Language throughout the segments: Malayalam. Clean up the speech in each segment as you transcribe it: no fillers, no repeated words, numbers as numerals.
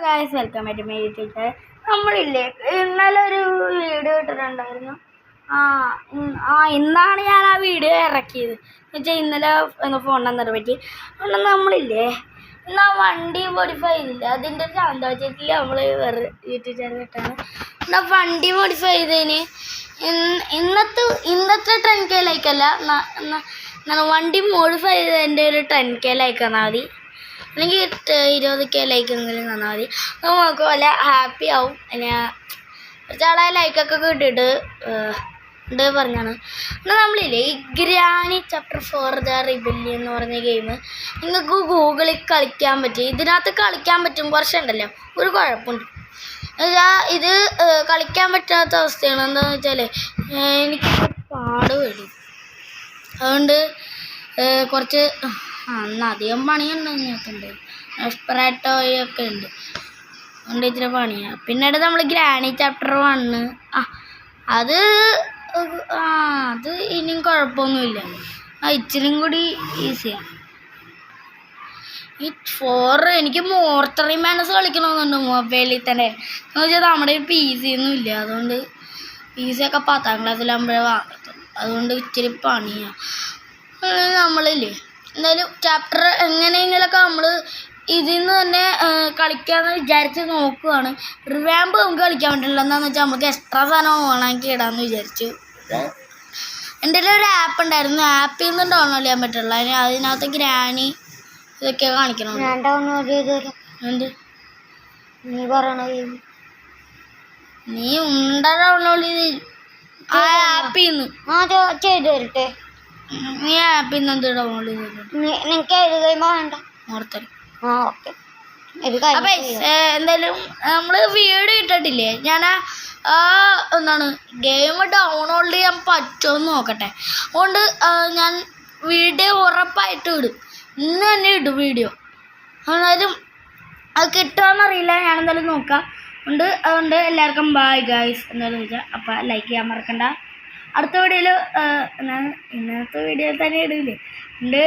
Guys welcome back to my YouTube channel. നമ്മളില്ലേ ഇന്നലെ ഒരു വീഡിയോ ഇട്ടിട്ടുണ്ടായിരുന്നു. ഇന്നാണ് ഞാൻ ആ വീഡിയോ ഇറക്കിയത്. എന്നുവെച്ചാൽ ഇന്നലെ ഫോൺ നമ്പർ പറ്റി. അതുകൊണ്ട് നമ്മളില്ലേ ഇന്ന് ആ വണ്ടി മോഡിഫൈ ചെയ്തില്ല, അതിൻ്റെ ഒരു സന്തോഷത്തിൽ നമ്മൾ വേറെ യൂട്യൂബ് ചാനൽ ഇട്ടാണ്. എന്നാൽ വണ്ടി മോഡിഫൈ ചെയ്തതിന് ഇന്നത്തെ 10K ലൈക്കല്ല, വണ്ടി മോഡിഫൈ ചെയ്തതിൻ്റെ ഒരു 10K ലൈക്ക് തന്നാൽ മതി, അല്ലെങ്കിൽ 20K ലൈക്ക് എന്തെങ്കിലും തന്നാൽ മതി. നമുക്ക് വല്ല ഹാപ്പി ആവും. കുറച്ചാളെ ലൈക്കൊക്കെ കിട്ടിയിട്ട് പറഞ്ഞാണ്. എന്നാൽ നമ്മളില്ലേ ഈ ഗ്രാനി ചാപ്റ്റർ 4 ദ റിബല്യൻ എന്ന് പറഞ്ഞ ഗെയിം നിങ്ങൾക്ക് ഗൂഗിളിൽ കളിക്കാൻ പറ്റും. ഇതിനകത്ത് കളിക്കാൻ പറ്റും, കുറച്ചുണ്ടല്ലോ ഒരു കുഴപ്പമുണ്ട്. ഇത് കളിക്കാൻ പറ്റാത്ത അവസ്ഥയാണ്. എന്താണെന്ന് വെച്ചാൽ എനിക്ക് പാട് വരും. അതുകൊണ്ട് കുറച്ച് അധികം പണിയുണ്ട്. ഇതിനകത്തുണ്ട് എക്സ്പെറേറ്റോയൊക്കെ ഉണ്ട്, അതുകൊണ്ട് ഇച്ചിരി പണിയാണ്. പിന്നീട് നമ്മൾ ഗ്രാനി ചാപ്റ്റർ 1 അത് ഇനിയും കുഴപ്പമൊന്നുമില്ല, ഇച്ചിരിയും കൂടി ഈസിയാണ്. ഈ 4 എനിക്ക് മോർട്ടറി മാനസ് കളിക്കണമെന്നുണ്ട് മൊബൈലിൽ തന്നെ. എന്ന് വെച്ചാൽ നമ്മുടെ PC ഒന്നും ഇല്ല, അതുകൊണ്ട് PC ഒക്കെ 10ാം ക്ലാസ്സിലാകുമ്പോഴേ വാങ്ങത്തുള്ളൂ. അതുകൊണ്ട് ഇച്ചിരി പണിയാണ്. നമ്മളില്ലേ എന്തായാലും ചാപ്റ്റർ എങ്ങനെയെങ്കിലൊക്കെ നമ്മൾ ഇതിൽ നിന്ന് തന്നെ കളിക്കാമെന്ന് വിചാരിച്ച് നോക്കുകയാണ്. റിവാമ്പ് നമുക്ക് കളിക്കാൻ പറ്റില്ല. എന്താണെന്ന് വെച്ചാൽ നമുക്ക് എക്സ്ട്രാ സാധനം ഓണാക്കി ഇടാമെന്ന് വിചാരിച്ചു. എൻ്റെ ഒരു ആപ്പ് ഉണ്ടായിരുന്നു, ആപ്പിൽ നിന്ന് ഡൗൺലോഡ് ചെയ്യാൻ പറ്റുള്ളൂ. അതിനകത്ത് ഗ്രാനി ഇതൊക്കെ കാണിക്കണം. നീ ഉണ്ട ഡൗൺലോഡ് ചെയ്ത് ആ ആപ്പിൽ നിന്ന് ചെയ്ത് തരട്ടെ. നീ ആപ്പിൽ നിന്ന് എന്ത് ഡൗൺലോഡ് ചെയ്തിട്ടുണ്ട്? ഓർത്തരും. അപ്പം എന്തായാലും നമ്മൾ വീഡിയോ ഇട്ടിട്ടില്ലേ, ഞാൻ എന്താണ് ഗെയിം ഡൗൺലോഡ് ചെയ്യാൻ പറ്റുമെന്ന് നോക്കട്ടെ. അതുകൊണ്ട് ഞാൻ വീഡിയോ ഉറപ്പായിട്ട് ഇടും, ഇന്ന് തന്നെ ഇടും വീഡിയോ. എന്നാലും അത് കിട്ടുമോയെന്നറിയില്ല, ഞാനെന്തായാലും നോക്കാം. അതുകൊണ്ട് എല്ലാവർക്കും ബൈ ഗായ്സ്. എന്തായാലും ചോദിച്ചാൽ അപ്പം ലൈക്ക് ചെയ്യാൻ മറക്കണ്ട. അടുത്ത വീഡിയോയിൽ ഇന്നത്തെ വീഡിയോയിൽ തന്നെ ഇടില്ലേ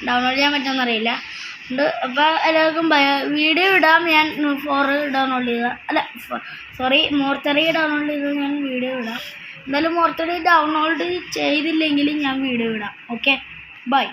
ഡൗൺലോഡ് ചെയ്യാൻ പറ്റുമെന്നറിയില്ല. അപ്പോൾ എല്ലാവർക്കും വീഡിയോ ഇടാം. ഞാൻ 4 ഡൗൺലോഡ് മോർച്ചറി ഡൗൺലോഡ് ചെയ്ത് ഞാൻ വീഡിയോ ഇടാം. എന്തായാലും മോർച്ചറി ഡൗൺലോഡ് ചെയ്തില്ലെങ്കിൽ ഞാൻ വീഡിയോ ഇടാം. Okay, by.